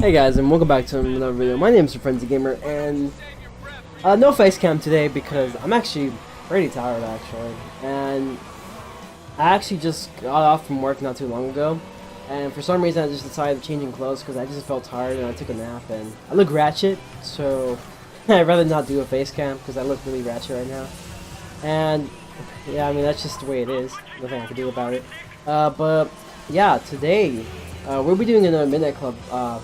Hey guys, and welcome back to another video. My name is Frenzy Gamer, and no face cam today because I'm actually pretty tired actually. And I actually just got off from work not too long ago, and for some reason I just decided to change clothes because I just felt tired and I took a nap. And I look ratchet, so I'd rather not do a face cam because I look really ratchet right now. And yeah, I mean that's just the way it is. Nothing I can do about it. But yeah, today we'll be doing another Midnight Club.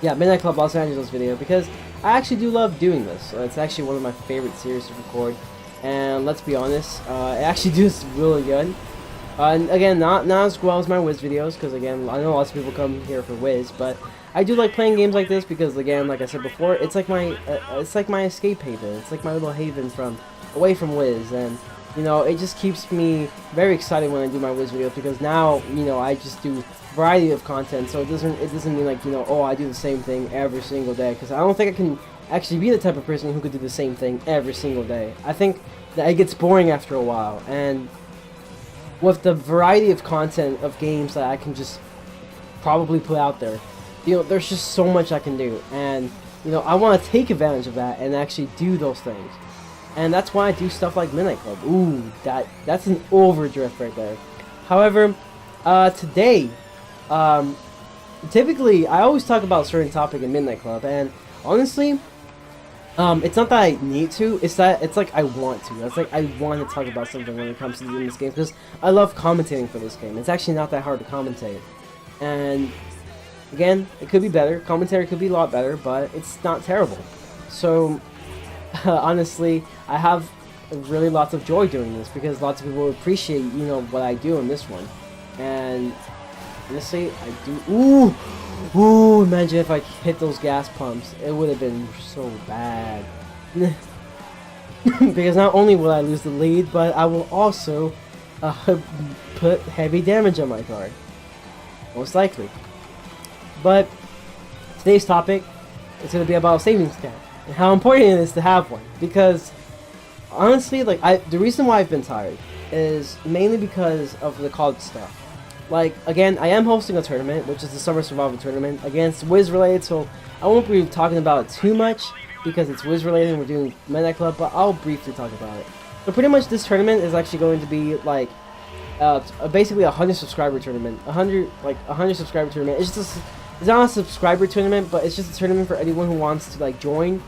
Midnight Club Los Angeles video because I actually do love doing this. It's actually one of my favorite series to record, and let's be honest, it actually does really good. And again, not as well as my Wiz videos, because again, I know lots of people come here for Wiz, but I do like playing games like this because again, like I said before, it's like my escape haven. It's like my little haven from away from Wiz, and you know, it just keeps me very excited when I do my Wiz videos because now, you know, I just do variety of content, so it doesn't mean like, you know, oh, I do the same thing every single day, because I don't think I can actually be the type of person who could do the same thing every single day. I think that it gets boring after a while, and with the variety of content of games that I can just probably put out there, you know, there's just so much I can do, and you know, I want to take advantage of that and actually do those things. And that's why I do stuff like Midnight Club. Ooh, that's an overdrift right there. However, today, typically, I always talk about a certain topic in Midnight Club, and honestly, it's not that I need to, it's like I want to. It's like I want to talk about something when it comes to doing this game, because I love commentating for this game. It's actually not that hard to commentate. And, again, it could be better. Commentary could be a lot better, but it's not terrible. So, honestly, I have really lots of joy doing this because lots of people appreciate, you know, what I do in this one. And honestly, I do. Ooh, imagine if I hit those gas pumps. It would have been so bad. Because not only will I lose the lead, but I will also put heavy damage on my card. Most likely. But today's topic is going to be about a savings account and how important it is to have one, because honestly, like, the reason why I've been tired is mainly because of the college stuff. Like, again, I am hosting a tournament, which is the Summer Survival Tournament, against Wiz related, so I won't be talking about it too much because it's Wiz related and we're doing Midnight Club, but I'll briefly talk about it. So pretty much this tournament is actually going to be like basically a 100 subscriber tournament. 100 subscriber tournament. It's not a subscriber tournament, but it's just a tournament for anyone who wants to like join.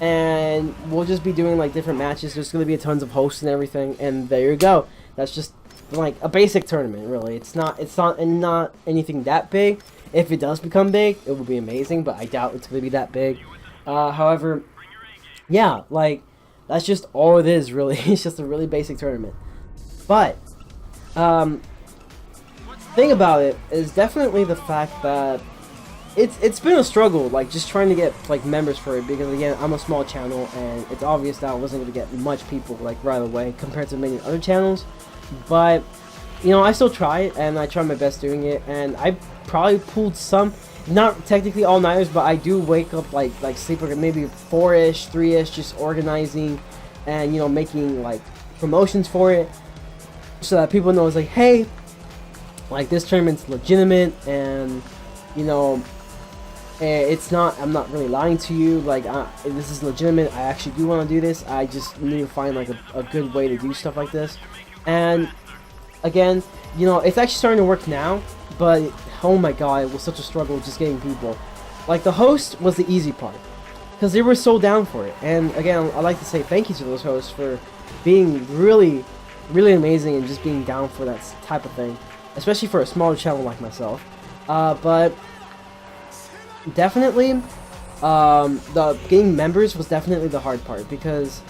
And we'll just be doing like different matches. There's going to be tons of hosts and everything, and there you go. That's just like a basic tournament, really. It's not anything that big. If it does become big, it will be amazing, but I doubt it's going to be that big. However, yeah, like that's just all it is, really. It's just a really basic tournament. But thing about it is definitely the fact that it's been a struggle, like just trying to get like members for it, because again, I'm a small channel and it's obvious that I wasn't going to get much people like right away compared to many other channels. But you know, I still try it and I try my best doing it, and I probably pulled some, not technically all-nighters, but I do wake up like sleep like maybe 4-ish, 3-ish, just organizing and, you know, making like promotions for it so that people know it's like, hey, like this tournament's legitimate, and you know, it's not, I'm not really lying to you, like this is legitimate. I actually do want to do this. I just need to find like a good way to do stuff like this. And again, you know, it's actually starting to work now, but oh my god, it was such a struggle just getting people. Like the host was the easy part because they were so down for it. And again, I'd like to say thank you to those hosts for being really amazing and just being down for that type of thing, especially for a smaller channel like myself. But definitely, the getting members was definitely the hard part, because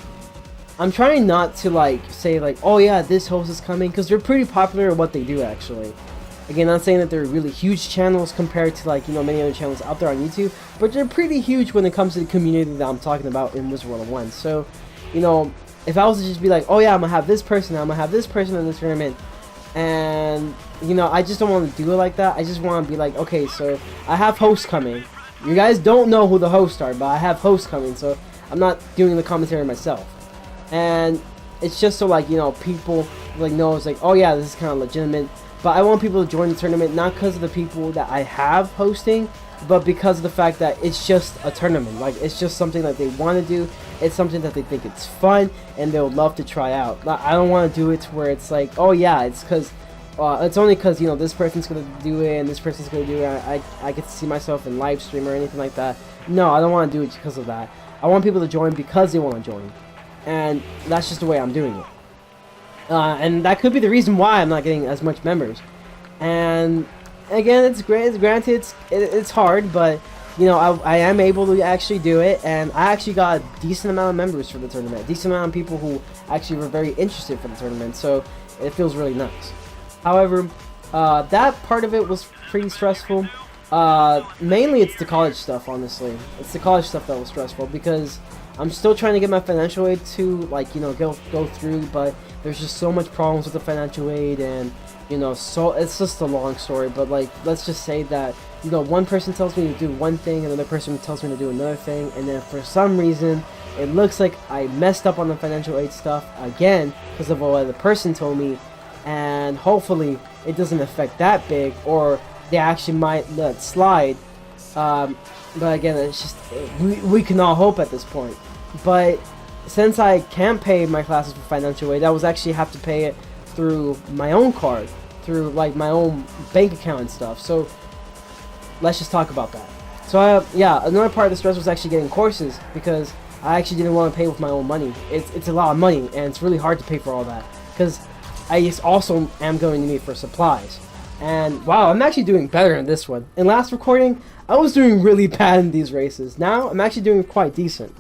I'm trying not to like say like, oh yeah, this host is coming, because they're pretty popular at what they do actually. Again, not saying that they're really huge channels compared to like, you know, many other channels out there on YouTube, but they're pretty huge when it comes to the community that I'm talking about in Wizard 101. So, you know, if I was to just be like, oh yeah, I'm gonna have this person, I'm gonna have this person in this tournament, and you know, I just don't want to do it like that. I just want to be like, okay, so I have hosts coming. You guys don't know who the hosts are, but I have hosts coming, so I'm not doing the commentary myself. And it's just so like, you know, people like know it's like, oh yeah, this is kind of legitimate. But I want people to join the tournament not because of the people that I have hosting. but because of the fact that it's just a tournament, like it's just something that they want to do, it's something that they think it's fun and they would love to try out. I don't want to do it to where it's like, oh yeah, it's because it's only because, you know, this person's gonna do it and this person's gonna do it. I get to see myself in live stream or anything like that. No, I don't want to do it because of that. I want people to join because they want to join, and that's just the way I'm doing it. And that could be the reason why I'm not getting as much members. And again, it's great. Granted, it's hard, but you know, I am able to actually do it, and I actually got a decent amount of members for the tournament, a decent amount of people who actually were very interested for the tournament. So it feels really nice. However, that part of it was pretty stressful. Mainly it's the college stuff, honestly. It's the college stuff that was stressful because I'm still trying to get my financial aid to, like, you know, go through, but there's just so much problems with the financial aid, and, you know, so it's just a long story. But, like, let's just say that, you know, one person tells me to do one thing, and another person tells me to do another thing, and then for some reason, it looks like I messed up on the financial aid stuff again because of what the person told me, and hopefully it doesn't affect that big, or they actually might let it slide. But again, it's just, we can all hope at this point. But since I can't pay my classes for financial aid, I was actually have to pay it through my own card, through like my own bank account and stuff. So let's just talk about that. So yeah, another part of the stress was actually getting courses, because I actually didn't want to pay with my own money. It's a lot of money, and it's really hard to pay for all that, because I also am going to need for supplies. And wow, I'm actually doing better in this one. In last recording, I was doing really bad in these races. Now, I'm actually doing quite decent.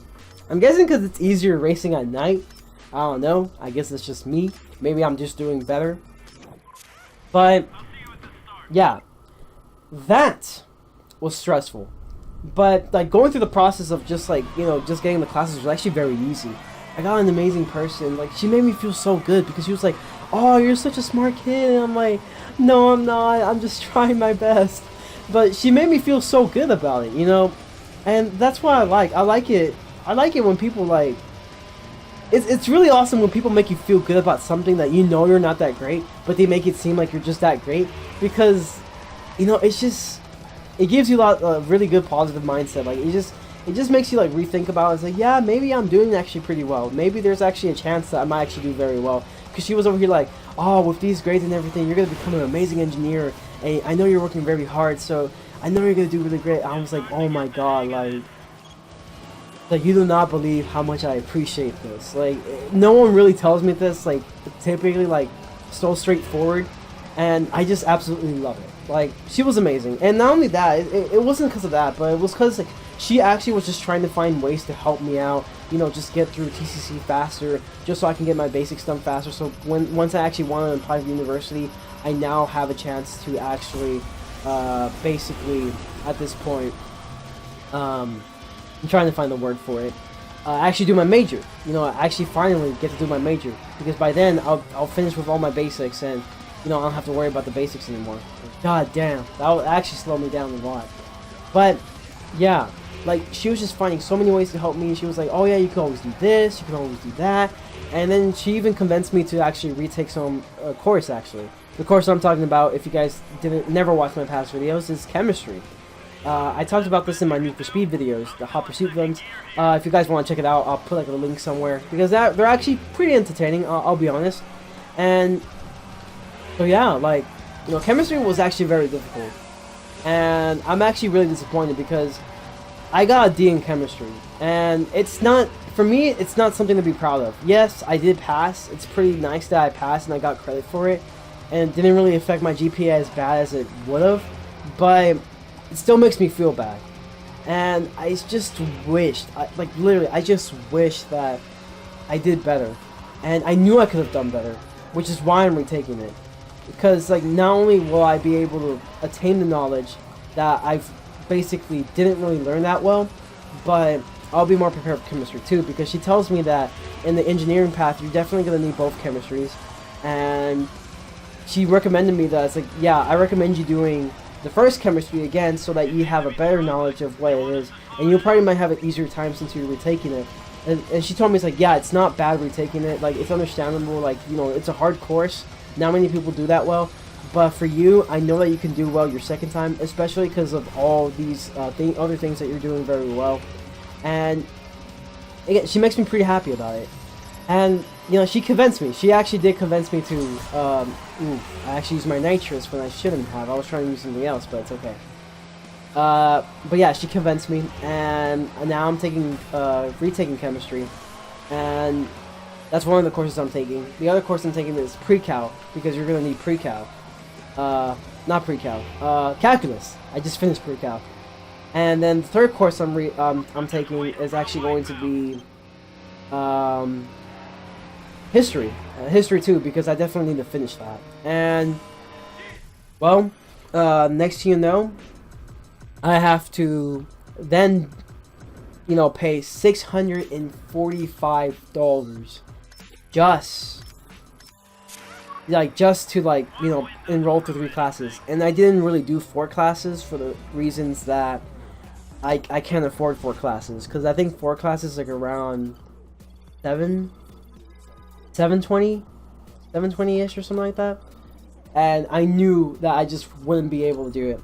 I'm guessing because it's easier racing at night. I don't know. I guess it's just me. Maybe I'm just doing better. But, yeah. That was stressful. But, like, going through the process of just, like, you know, just getting the classes was actually very easy. I got an amazing person. Like, she made me feel so good because she was like, oh, you're such a smart kid. And I'm like, no, I'm not. I'm just trying my best. But she made me feel so good about it, you know? And that's what I like. I like it when people, like... It's really awesome when people make you feel good about something that you know you're not that great, but they make it seem like you're just that great. Because, you know, it's just... It gives you a lot of really good positive mindset. Like, it just makes you, like, rethink about it. It's like, yeah, maybe I'm doing actually pretty well. Maybe there's actually a chance that I might actually do very well. Because she was over here like, oh, with these grades and everything, you're going to become an amazing engineer. And I know you're working very hard, so I know you're going to do really great. I was like, oh my god, like, you do not believe how much I appreciate this. Like, no one really tells me this, like, typically, like, so straightforward. And I just absolutely love it. Like, she was amazing. And not only that, it wasn't because of that, but it was because, like, she actually was just trying to find ways to help me out, you know, just get through TCC faster, just so I can get my basics done faster. So once I actually want to apply to university, I now have a chance to actually, basically, at this point, I'm trying to find the word for it, actually do my major. You know, I actually finally get to do my major, because by then I'll finish with all my basics, and, you know, I don't have to worry about the basics anymore. God damn, that would actually slow me down a lot. But yeah, like, she was just finding so many ways to help me. She was like, oh yeah, you can always do this, you can always do that. And then she even convinced me to actually retake some course, actually. The course I'm talking about, if you guys never watched my past videos, is chemistry. I talked about this in my Need for Speed videos, the Hot Pursuit ones. If you guys want to check it out, I'll put like a link somewhere, because they're actually pretty entertaining, I'll be honest. And so yeah, like, you know, chemistry was actually very difficult. And I'm actually really disappointed because I got a D in chemistry, and it's not, for me, it's not something to be proud of. Yes, I did pass. It's pretty nice that I passed and I got credit for it, and it didn't really affect my GPA as bad as it would have, but it still makes me feel bad. And I just wished, like, literally, I just wish that I did better, and I knew I could have done better, which is why I'm retaking it. Because, like, not only will I be able to attain the knowledge that I've basically didn't really learn that well, but I'll be more prepared for chemistry too, because she tells me that in the engineering path you're definitely going to need both chemistries, and she recommended me that, it's like, yeah, I recommend you doing the first chemistry again so that you have a better knowledge of what it is, and you probably might have an easier time since you're retaking it. And she told me, it's like, yeah, it's not bad retaking it, like, it's understandable, like, you know, it's a hard course, not many people do that well, But for you, I know that you can do well your second time, especially because of all these other things that you're doing very well. And again, she makes me pretty happy about it. And, you know, she convinced me. She actually did convince me to, I actually used my nitrous when I shouldn't have. I was trying to use something else, but it's okay. But yeah, she convinced me, and now I'm taking, retaking chemistry. And that's one of the courses I'm taking. The other course I'm taking is pre-cal, because you're going to need pre-cal. Not pre-cal, calculus. I just finished pre-cal. And then the third course I'm taking is actually going to be, history. History too, because I definitely need to finish that. And, well, next thing you know, I have to then, you know, pay $645 just to, like, you know, enroll to 3 classes. And I didn't really do 4 classes for the reasons that I can't afford 4 classes, because I think 4 classes like around 720-ish or something like that. And I knew that I just wouldn't be able to do it.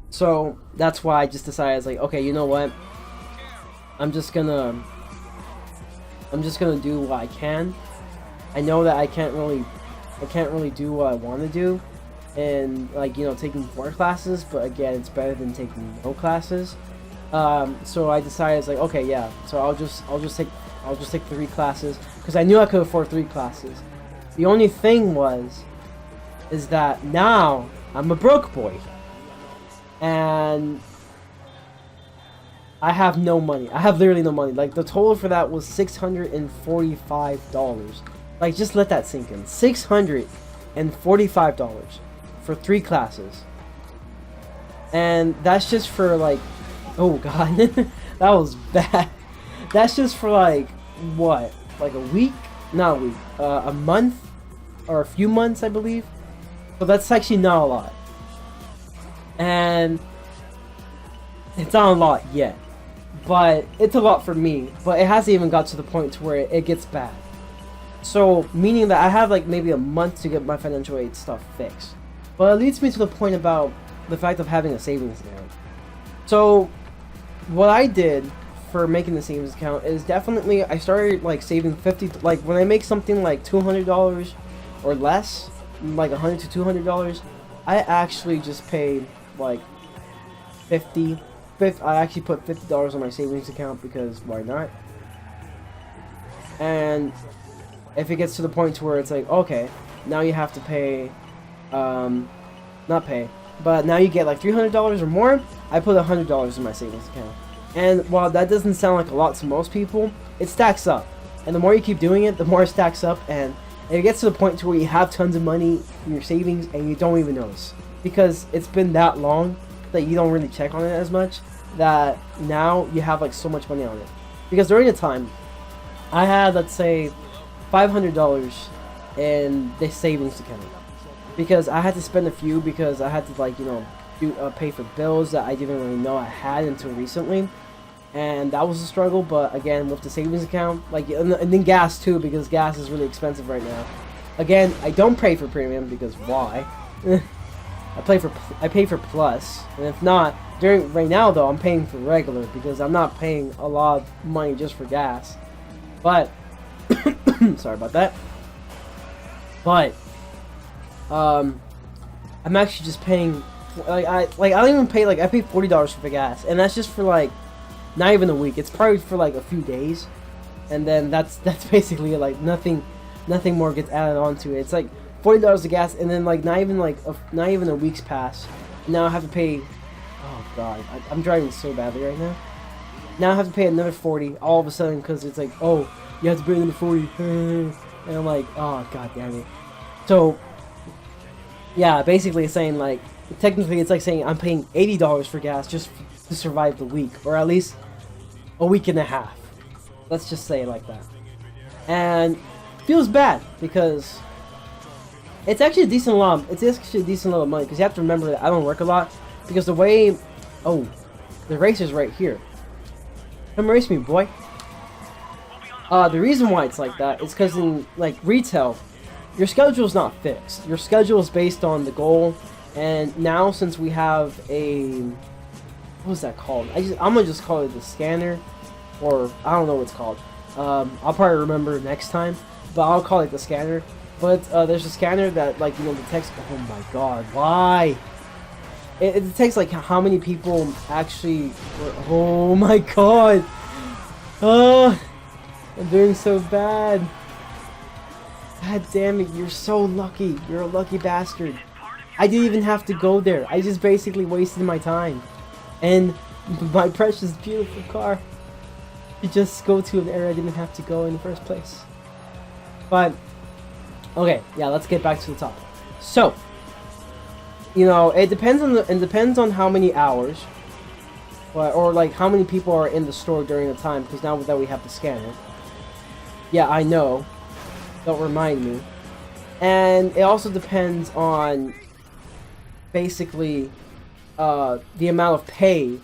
So that's why I just decided, I was like, okay, you know what? I'm just gonna do what I can. I know that I can't really do what I want to do, and, like, you know, taking 4 classes, but again, it's better than taking no classes. So I decided, it's like, okay, yeah, so I'll just take 3 classes, because I knew I could afford 3 classes. The only thing is that now I'm a broke boy, and I have no money. I have literally no money. Like, the total for that was $645. Like, just let that sink in. $645 for 3 classes. And that's just for, like, oh god, that was bad. That's just for, like, what? Like a week? Not a week. A month? Or a few months, I believe. So that's actually not a lot. And it's not a lot yet. But it's a lot for me. But it hasn't even got to the point to where it gets bad. So, meaning that I have, like, maybe a month to get my financial aid stuff fixed. But it leads me to the point about the fact of having a savings account. So, what I did for making the savings account is definitely, I started, like, saving 50, like, when I make something like $200 or less, like $100 to $200, I actually just paid, like, I actually put $50 on my savings account, because why not? And if it gets to the point to where it's like, okay, now you have to pay, not pay, but now you get like $300 or more, I put $100 in my savings account. And while that doesn't sound like a lot to most people, it stacks up. And the more you keep doing it, the more it stacks up, and it gets to the point to where you have tons of money in your savings and you don't even notice. Because it's been that long that you don't really check on it as much, that now you have, like, so much money on it. Because during the time, I had, let's say, $500 in this savings account, because I had to spend a few, because I had to, like, you know, pay for bills that I didn't really know I had until recently, and that was a struggle. But again, with the savings account, like, and then gas too, because gas is really expensive right now. Again, I don't pay for premium, because why? I pay for plus, and if not, right now though, I'm paying for regular, because I'm not paying a lot of money just for gas. But sorry about that. But I'm actually just paying, like, I don't even pay, like, I pay $40 for the gas, and that's just for, like, not even a week. It's probably for, like, a few days, and then that's basically it. Like, nothing more gets added on to it. It's like $40 of gas, and then, like, not even a week's pass. Now I have to pay, oh god, I'm driving so badly right now. Now I have to pay another $40 all of a sudden, because it's like, oh, you have to pay another $40, and I'm like, oh god damn it. So yeah, basically it's saying, like, technically it's like saying I'm paying $80 for gas just to survive the week, or at least a week and a half. Let's just say it like that. And it feels bad, because it's actually a decent amount. It's actually a decent amount of money, because you have to remember that I don't work a lot, because the way, oh, the racer's right here. Come race me, boy. The reason why it's like that is because in, like, retail, your schedule is not fixed. Your schedule is based on the goal. And now, since we have a, what is that called? I'm gonna just call it the scanner, or I don't know what it's called. I'll probably remember next time, but I'll call it the scanner. But there's a scanner that, like, you know, detects. Oh my God, why? It detects like how many people actually. Oh my God. I'm doing so bad. God damn it! You're so lucky. You're a lucky bastard. I didn't even have to go there. I just basically wasted my time. And my precious, beautiful car to just go to an area I didn't have to go in the first place. But, okay, yeah, let's get back to the topic. So, you know, it depends on how many hours, or like how many people are in the store during the time, because now that we have the scanner. Yeah, I know. Don't remind me. And it also depends on basically the amount of pay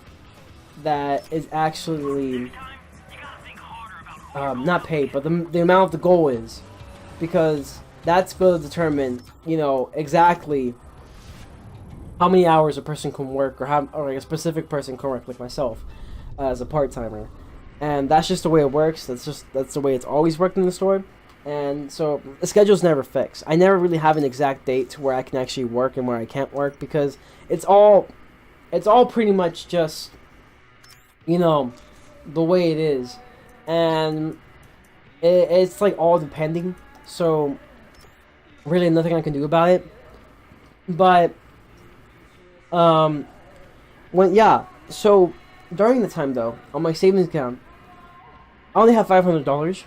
that is actually not paid, but the amount of the goal is, because that's going to determine, you know, exactly how many hours a person can work, or like a specific person can work, like myself as a part-timer. And that's just the way it works. That's the way it's always worked in the store. And so the schedule's never fixed. I never really have an exact date to where I can actually work and where I can't work, because it's all pretty much just, you know, the way it is. And it's like all depending. So really nothing I can do about it. But so during the time though, on my savings account, I only have $500.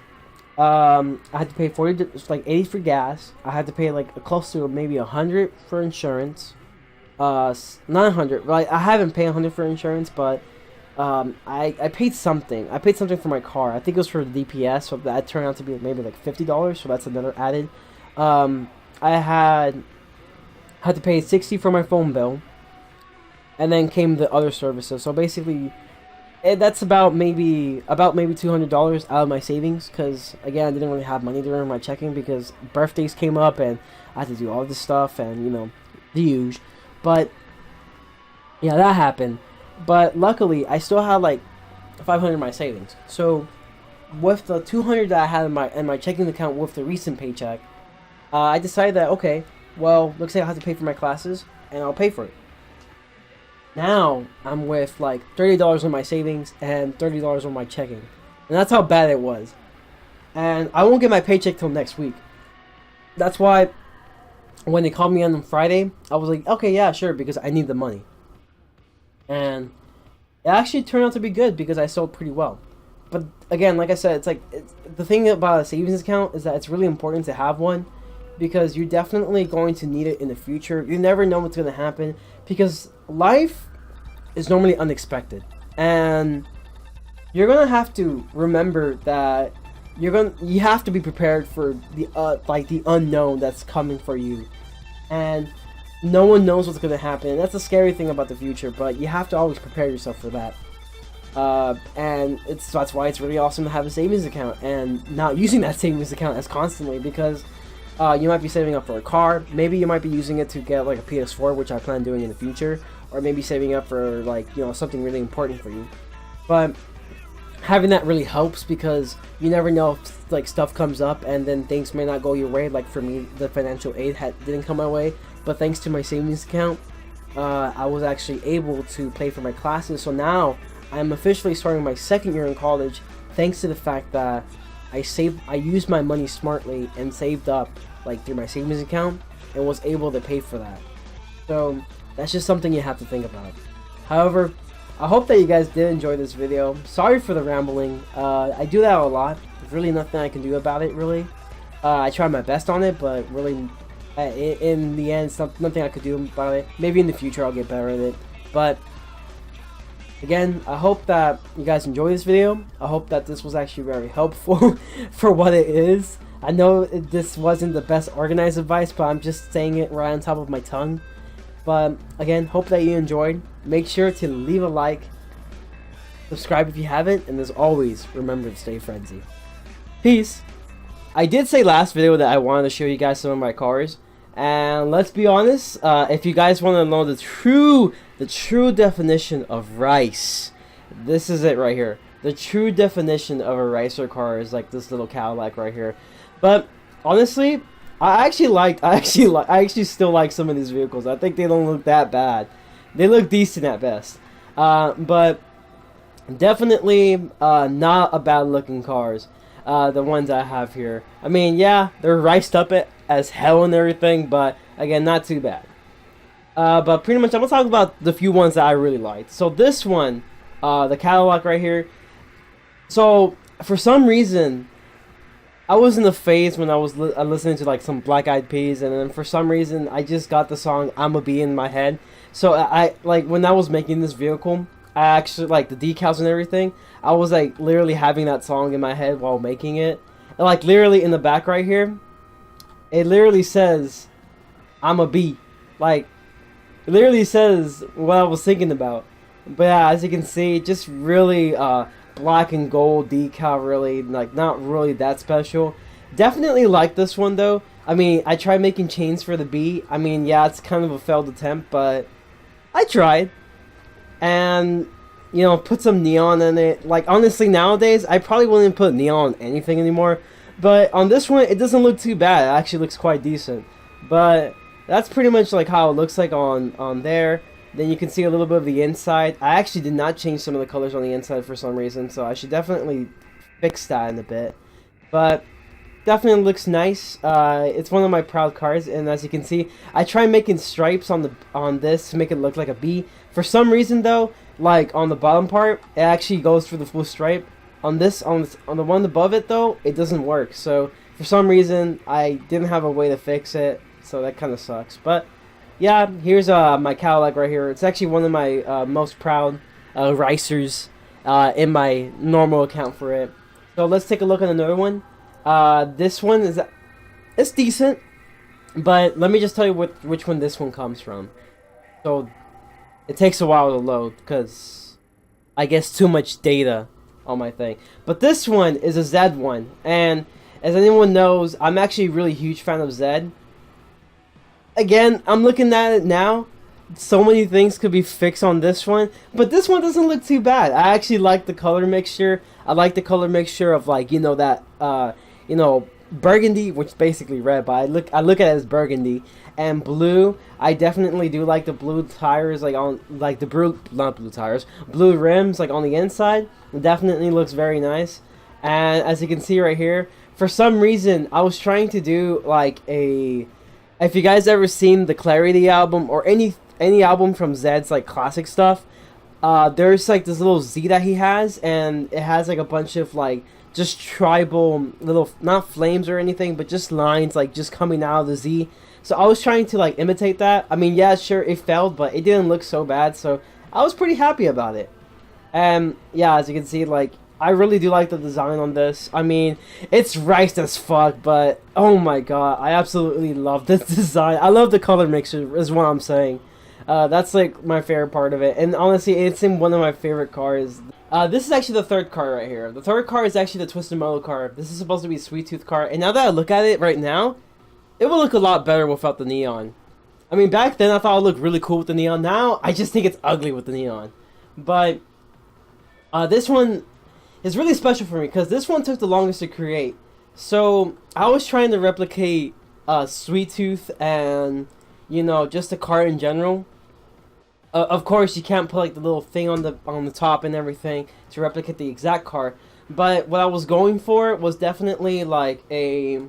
I had to pay 40, like 80 for gas. I had to pay like close to maybe 100 for insurance. Not 100. Right, I haven't paid 100 for insurance, but I paid something. I paid something for my car. I think it was for the DPS, so that turned out to be maybe like $50. So that's another added. I had to pay 60 for my phone bill, and then came the other services. So basically, that's about maybe $200 out of my savings, because again, I didn't really have money during my checking because birthdays came up and I had to do all this stuff, and you know, the usual. But yeah, that happened. But luckily, I still had like 500 in my savings. So with the 200 that I had in my checking account with the recent paycheck, I decided that, okay, well, looks like I have to pay for my classes, and I'll pay for it. Now I'm with like $30 on my savings and $30 on my checking, and that's how bad it was. And I won't get my paycheck till next week. That's why when they called me on Friday, I was like, okay, yeah, sure, because I need the money. And it actually turned out to be good because I sold pretty well. But again, like I said, the thing about a savings account is that it's really important to have one, because you're definitely going to need it in the future. You never know what's going to happen, because life is normally unexpected, and you're gonna have to remember that you have to be prepared for the unknown that's coming for you, and no one knows what's gonna happen. And that's the scary thing about the future, but you have to always prepare yourself for that. And that's why it's really awesome to have a savings account and not using that savings account as constantly, because you might be saving up for a car. Maybe you might be using it to get like a PS4, which I plan on doing in the future, or maybe saving up for like, you know, something really important for you. But having that really helps, because you never know if like stuff comes up and then things may not go your way. Like for me, the financial aid didn't come my way, but thanks to my savings account, I was actually able to pay for my classes. So now I'm officially starting my second year in college, thanks to the fact that I used my money smartly and saved up like through my savings account and was able to pay for that. So that's just something you have to think about. However, I hope that you guys did enjoy this video. Sorry for the rambling. I do that a lot. There's really nothing I can do about it, really. I try my best on it, but really, in the end, it's nothing I could do about it. Maybe in the future I'll get better at it. But again, I hope that you guys enjoy this video. I hope that this was actually very helpful for what it is. I know this wasn't the best organized advice, but I'm just saying it right on top of my tongue. But again, hope that you enjoyed. Make sure to leave a like, subscribe if you haven't, and as always, remember to stay frenzy. Peace! I did say last video that I wanted to show you guys some of my cars, and let's be honest, if you guys want to know the true definition of rice, this is it right here. The true definition of a racer car is like this little Cadillac right here. But honestly, I actually still like some of these vehicles. I think they don't look that bad. They look decent at best. But definitely not a bad looking cars. The ones I have here. I mean, yeah, they're riced up as hell and everything, but again, not too bad. But pretty much, I'm gonna talk about the few ones that I really liked. So this one, the Cadillac right here. So for some reason, I was in the phase when I was listening to like some Black Eyed Peas, and then for some reason, I just got the song "I'ma Be" in my head. So I like when I was making this vehicle, I actually like the decals and everything. I was like literally having that song in my head while making it. And, like literally in the back right here, it literally says "I'ma be," like it literally says what I was thinking about. But yeah, as you can see, just really black and gold decal, really like not really that special. Definitely like this one though. I mean, I tried making chains for the B. I mean, yeah, it's kind of a failed attempt, but I tried. And you know, put some neon in it. Like honestly, nowadays I probably wouldn't put neon on anything anymore. But on this one, it doesn't look too bad. It actually looks quite decent. But that's pretty much like how it looks like on there. Then you can see a little bit of the inside. I actually did not change some of the colors on the inside for some reason, so I should definitely fix that in a bit. But definitely looks nice. It's one of my proud cars, and as you can see, I tried making stripes on this to make it look like a B. For some reason though, like on the bottom part, it actually goes for the full stripe. On the one above it though, it doesn't work. So for some reason, I didn't have a way to fix it, so that kind of sucks. But yeah, here's my Cadillac right here. It's actually one of my most proud racers in my normal account for it. So let's take a look at another one. This one it's decent, but let me just tell you which one this one comes from. So it takes a while to load because I guess too much data on my thing. But this one is a Z one, and as anyone knows, I'm actually a really huge fan of Z. Again, I'm looking at it now. So many things could be fixed on this one, but this one doesn't look too bad. I actually like the color mixture. I like the color mixture of like, you know, that you know, burgundy, which is basically red, but I look at it as burgundy, and blue. I definitely do like the blue tires, like on like the blue rims like on the inside. It definitely looks very nice. And as you can see right here, for some reason I was trying to do like a, if you guys ever seen the Clarity album or any album from Zed's like classic stuff, there's like this little Z that he has, and it has like a bunch of like just tribal little, not flames or anything, but just lines like just coming out of the Z. So I was trying to like imitate that. I mean, yeah, sure, it failed, but it didn't look so bad, so I was pretty happy about it. And yeah, as you can see, like I really do like the design on this. I mean, it's riced as fuck, but oh my god, I absolutely love this design. I love the color mixture is what I'm saying. That's like my favorite part of it, and honestly, it's in one of my favorite cars. This is actually the third car right here. The third car is actually the Twisted Metal car. This is supposed to be a Sweet Tooth car, and now that I look at it right now, it will look a lot better without the neon. I mean, back then I thought it looked really cool with the neon. Now I just think it's ugly with the neon. But this one is really special for me because this one took the longest to create. So I was trying to replicate Sweet Tooth and, you know, just the car in general. Of course, you can't put like the little thing on the top and everything to replicate the exact car. But what I was going for was definitely like a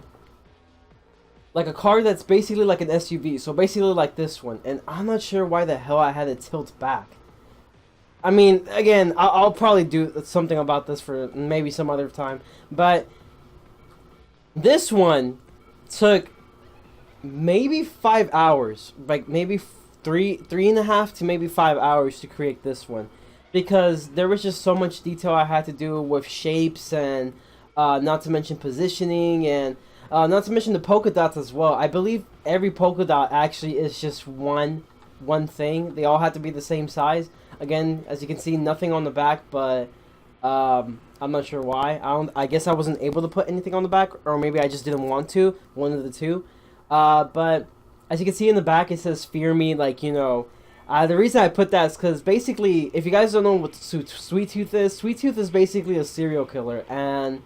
car that's basically like an SUV. So basically like this one. And I'm not sure why the hell I had it tilt back. I mean, again, I'll probably do something about this for maybe some other time. But this one took maybe 5 hours, like maybe three and a half to maybe 5 hours to create this one, because there was just so much detail I had to do with shapes, and not to mention positioning, and not to mention the polka dots as well. I believe every polka dot actually is just one thing. They all have to be the same size. Again, as you can see, nothing on the back, but I'm not sure why. I guess I wasn't able to put anything on the back, or maybe I just didn't want to. One of the two. But as you can see in the back, it says "Fear Me." Like, you know, the reason I put that is because basically, if you guys don't know what Sweet Tooth is basically a serial killer, and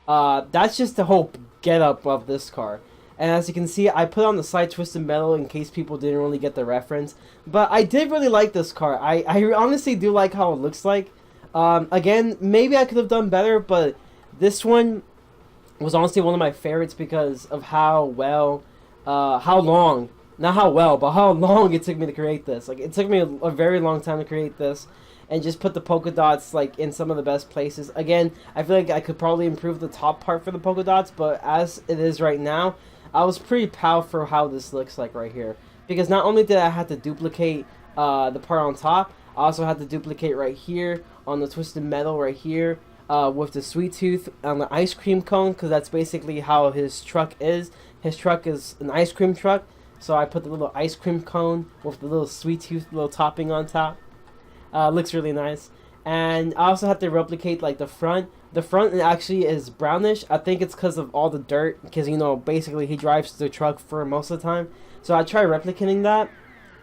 that's just the whole getup of this car. And as you can see, I put on the side twisted metal in case people didn't really get the reference. But I did really like this car. I honestly do like how it looks like. Again, maybe I could have done better, but this one was honestly one of my favorites because of how well, how long, not how well, but how long it took me to create this. Like, it took me a very long time to create this, and just put the polka dots, like, in some of the best places. Again, I feel like I could probably improve the top part for the polka dots, but as it is right now, I was pretty proud for how this looks like right here. Because not only did I have to duplicate the part on top, I also had to duplicate right here on the twisted metal right here with the Sweet Tooth on the ice cream cone, because that's basically how his truck is. His truck is an ice cream truck, so I put the little ice cream cone with the little Sweet Tooth little topping on top. Looks really nice. And I also have to replicate like the front. The front actually is brownish. I think it's because of all the dirt, because, you know, basically he drives the truck for most of the time. So I tried replicating that,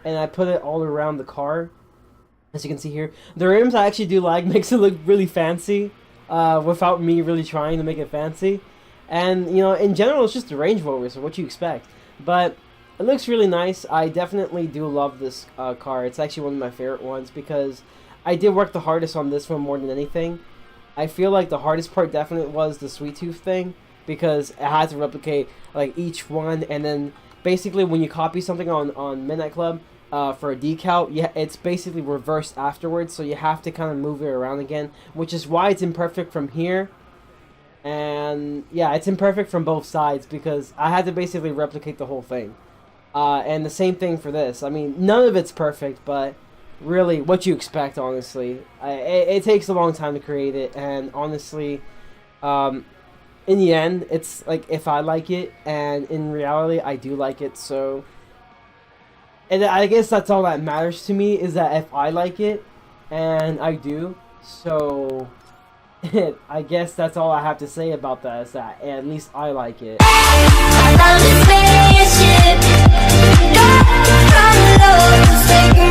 and I put it all around the car. As you can see here, the rims I actually do like, makes it look really fancy, without me really trying to make it fancy. And, you know, in general, it's just a Range Rover, so what you expect. But it looks really nice. I definitely do love this car. It's actually one of my favorite ones because I did work the hardest on this one more than anything. I feel like the hardest part definitely was the Sweet Tooth thing, because I had to replicate like each one, and then basically when you copy something on Midnight Club, for a decal, yeah, it's basically reversed afterwards, so you have to kind of move it around again, which is why it's imperfect from here. And yeah, it's imperfect from both sides because I had to basically replicate the whole thing. And the same thing for this. I mean, none of it's perfect, but really what you expect, honestly. It takes a long time to create it, and honestly, in the end, it's like if I like it, and in reality, I do like it, so... And I guess that's all that matters to me, is that if I like it, and I do, so I guess that's all I have to say about that, is that at least I like it. I found a spaceship, got from love,